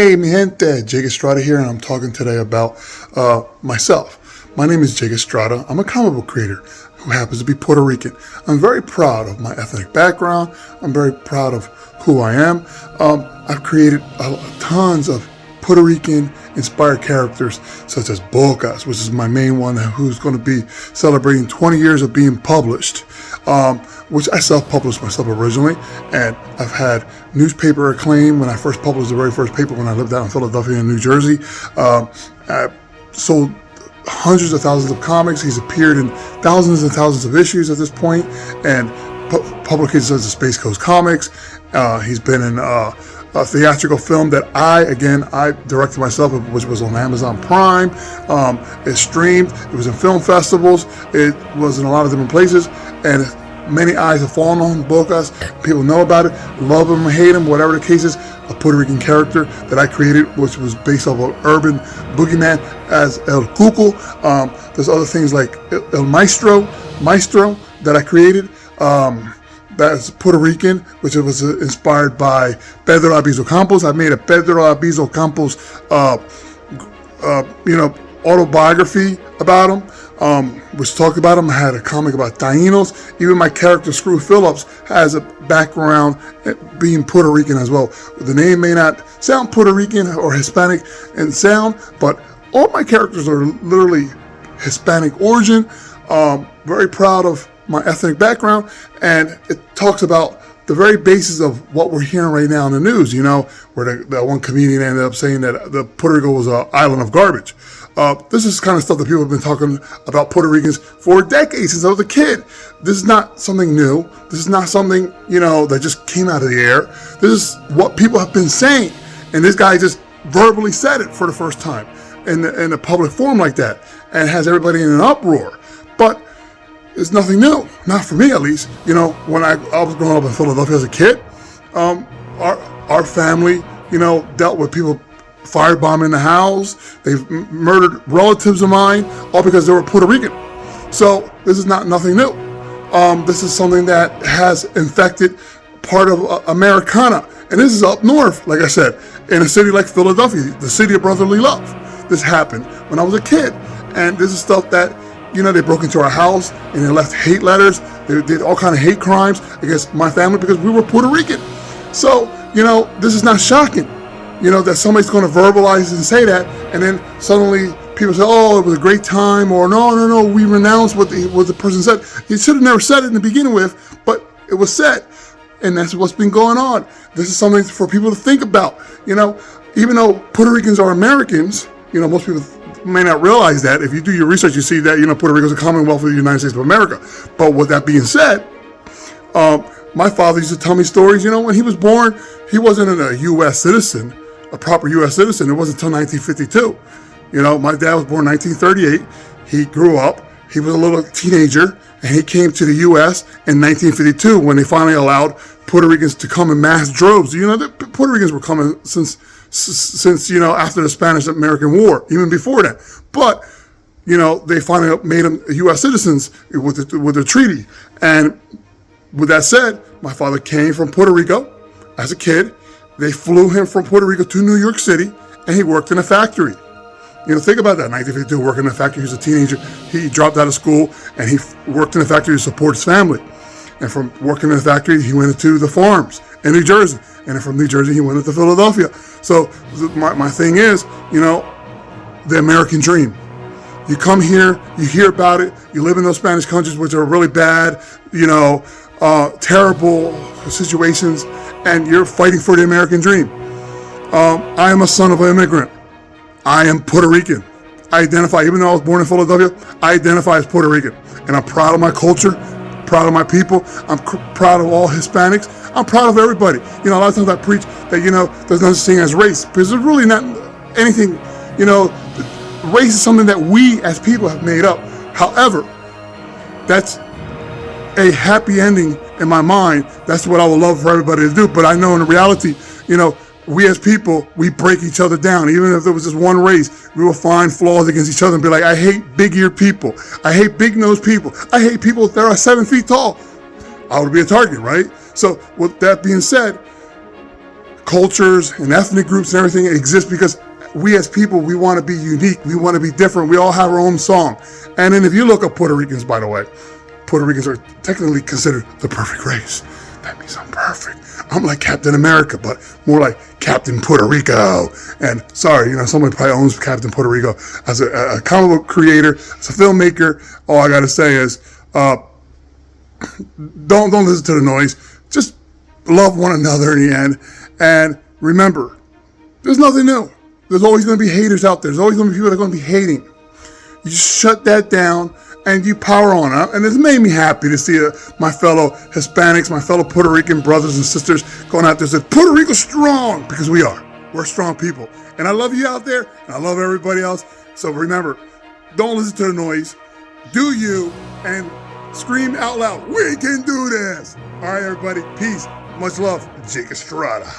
Hey, mi gente, Jake Estrada here, and I'm talking today about myself. My name is Jake Estrada. I'm a comic book creator who happens to be Puerto Rican. I'm very proud of my ethnic background. I'm very proud of who I am. I've created tons of Puerto Rican inspired characters such as Bocas, which is my main one, who's going to be celebrating 20 years of being published, which I self-published myself originally, and I've had newspaper acclaim when I first published the very first paper when I lived out in Philadelphia and New Jersey. I sold hundreds of thousands of comics. He's appeared in thousands and thousands of issues at this point, and publications such as Space Coast Comics. He's been in a theatrical film that I directed myself, which was on Amazon Prime. It streamed. It was in film festivals. It was in a lot of different places, and many eyes have fallen on Bocas. People know about it, love him or hate him, whatever the case is. A Puerto Rican character that I created, which was based off of urban boogeyman as El Cuco. There's other things like El Maestro that I created. That's Puerto Rican, which was inspired by Pedro Albizu Campos. I made a Pedro Albizu Campos, autobiography about him, which talked about him. I had a comic about Taínos. Even my character, Screw Phillips, has a background being Puerto Rican as well. The name may not sound Puerto Rican or Hispanic in sound, but all my characters are literally Hispanic origin. Very proud of my ethnic background, and it talks about the very basis of what we're hearing right now in the news, where that one comedian ended up saying that the Puerto Rico was an island of garbage. This is kind of stuff that people have been talking about Puerto Ricans for decades since I was a kid. This is not something new. This is not something, that just came out of the air. This is what people have been saying, and this guy just verbally said it for the first time in a public forum like that, and has everybody in an uproar. But it's nothing new, not for me at least. When I was growing up in Philadelphia as a kid, our family, dealt with people firebombing the house. They've murdered relatives of mine, all because they were Puerto Rican. So this is nothing new. This is something that has infected part of Americana. And this is up north, like I said, in a city like Philadelphia, the city of brotherly love. This happened when I was a kid. And this is stuff that they broke into our house and they left hate letters. They did all kind of hate crimes against my family because we were Puerto Rican. So, this is not shocking, that somebody's going to verbalize and say that, and then suddenly people say, oh, it was a great time, or no, we renounce what the person said. He should have never said it in the beginning with, but it was said, and that's what's been going on. This is something for people to think about. Even though Puerto Ricans are Americans, most people may not realize that. If you do your research, you see that, Puerto Rico is a commonwealth of the United States of America. But with that being said, my father used to tell me stories. When he was born, he wasn't a U.S. citizen, a proper U.S. citizen. It wasn't until 1952. My dad was born in 1938. He grew up. He was a little teenager, and he came to the U.S. in 1952 when they finally allowed Puerto Ricans to come in mass droves. The Puerto Ricans were coming since after the Spanish-American War, even before that. But they finally made them U.S. citizens with the treaty. And with that said, my father came from Puerto Rico as a kid. They flew him from Puerto Rico to New York City, and he worked in a factory. Think about that. 1952, working in a factory. He was a teenager. He dropped out of school, and he worked in a factory to support his family. And from working in the factory, he went into the farms in New Jersey. And then from New Jersey, he went into Philadelphia. So my thing is, the American dream. You come here, you hear about it, you live in those Spanish countries, which are really bad, terrible situations, and you're fighting for the American dream. I am a son of an immigrant. I am Puerto Rican. I identify, even though I was born in Philadelphia, I identify as Puerto Rican. And I'm proud of my culture, proud of my people. I'm proud of all Hispanics. I'm proud of everybody. A lot of times I preach that, there's no such thing as race, because there's really not anything, race is something that we as people have made up. However, that's a happy ending in my mind. That's what I would love for everybody to do. But I know in reality, we as people, we break each other down. Even if there was just one race, we will find flaws against each other and be like, I hate big-eared people. I hate big-nosed people. I hate people that are 7 feet tall. I would be a target, right? So with that being said, cultures and ethnic groups and everything exist because we as people, we want to be unique. We want to be different. We all have our own song. And then if you look up Puerto Ricans, by the way, Puerto Ricans are technically considered the perfect race. That means I'm perfect. I'm like Captain America, but more like Captain Puerto Rico. And sorry, somebody probably owns Captain Puerto Rico. As a comic book creator, as a filmmaker, all I got to say is, don't listen to the noise. Just love one another in the end. And remember, there's nothing new. There's always going to be haters out there. There's always going to be people that are going to be hating. You just shut that down and you power on. And it's made me happy to see my fellow Hispanics, my fellow Puerto Rican brothers and sisters going out there and say, Puerto Rico's strong, because we are. We're strong people. And I love you out there, and I love everybody else. So remember, don't listen to the noise. Do you, and scream out loud, we can do this. All right, everybody. Peace. Much love. Jake Estrada.